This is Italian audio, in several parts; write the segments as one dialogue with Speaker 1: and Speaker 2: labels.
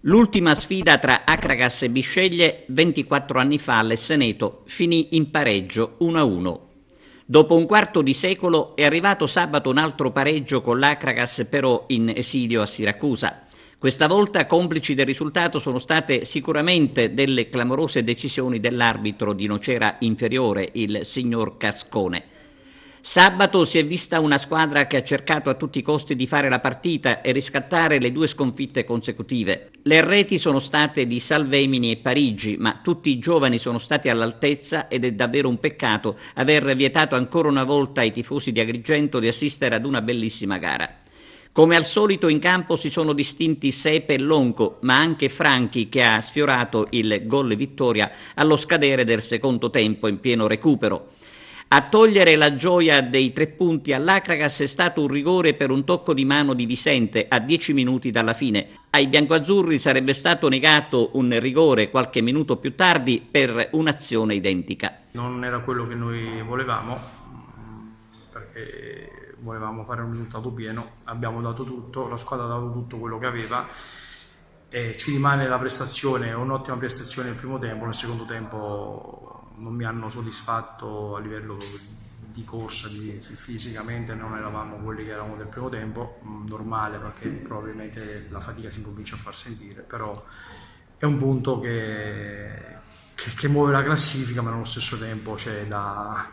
Speaker 1: L'ultima sfida tra Akragas e Bisceglie 24 anni fa all'Esseneto finì in pareggio 1-1. Dopo un quarto di secolo è arrivato sabato un altro pareggio con l'Akragas però in esilio a Siracusa. Questa volta complici del risultato sono state sicuramente delle clamorose decisioni dell'arbitro di Nocera Inferiore, il signor Cascone. Sabato si è vista una squadra che ha cercato a tutti i costi di fare la partita e riscattare le due sconfitte consecutive. Le reti sono state di Salvemini e Parigi, ma tutti i giovani sono stati all'altezza ed è davvero un peccato aver vietato ancora una volta ai tifosi di Agrigento di assistere ad una bellissima gara. Come al solito in campo si sono distinti Sepe e Lonco, ma anche Franchi che ha sfiorato il gol vittoria allo scadere del secondo tempo in pieno recupero. A togliere la gioia dei 3 punti all'Akragas è stato un rigore per un tocco di mano di Visente a 10 minuti dalla fine. Ai biancoazzurri sarebbe stato negato un rigore qualche minuto più tardi per un'azione identica.
Speaker 2: Non era quello che noi volevamo, perché volevamo fare un risultato pieno, abbiamo dato tutto, la squadra ha dato tutto quello che aveva e ci rimane la prestazione, un'ottima prestazione nel primo tempo, nel secondo tempo non mi hanno soddisfatto a livello di corsa, fisicamente non eravamo quelli che eravamo del primo tempo, normale perché probabilmente la fatica si comincia a far sentire, però è un punto che muove la classifica, ma nello stesso tempo c'è da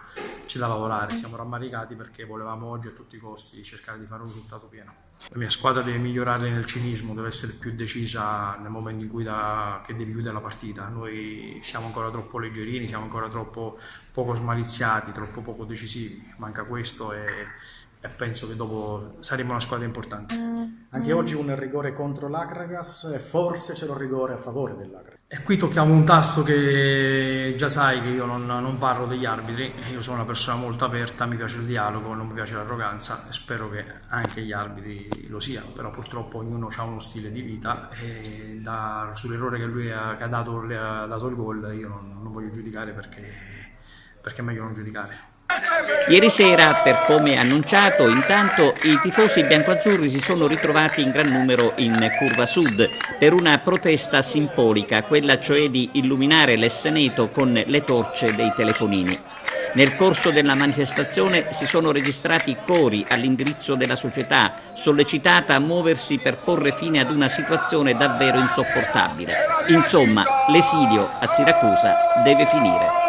Speaker 2: lavorare. Siamo rammaricati perché volevamo oggi a tutti i costi cercare di fare un risultato pieno. La mia squadra deve migliorare nel cinismo, deve essere più decisa nel momento in cui che devi chiudere la partita. Noi siamo ancora troppo leggerini, siamo ancora troppo poco smaliziati, troppo poco decisivi. Manca questo e penso che dopo saremo una squadra importante.
Speaker 3: Anche oggi un rigore contro l'Akragas e forse c'è un rigore a favore dell'Akragas.
Speaker 2: E qui tocchiamo un tasto che già sai che io non parlo degli arbitri, io sono una persona molto aperta, mi piace il dialogo, non mi piace l'arroganza e spero che anche gli arbitri lo siano, però purtroppo ognuno ha uno stile di vita e sull'errore che lui ha dato il gol io non voglio giudicare perché è meglio non giudicare.
Speaker 1: Ieri sera, per come annunciato, intanto i tifosi biancoazzurri si sono ritrovati in gran numero in Curva Sud per una protesta simbolica, quella cioè di illuminare l'Esseneto con le torce dei telefonini. Nel corso della manifestazione si sono registrati cori all'indirizzo della società, sollecitata a muoversi per porre fine ad una situazione davvero insopportabile. Insomma, l'esilio a Siracusa deve finire.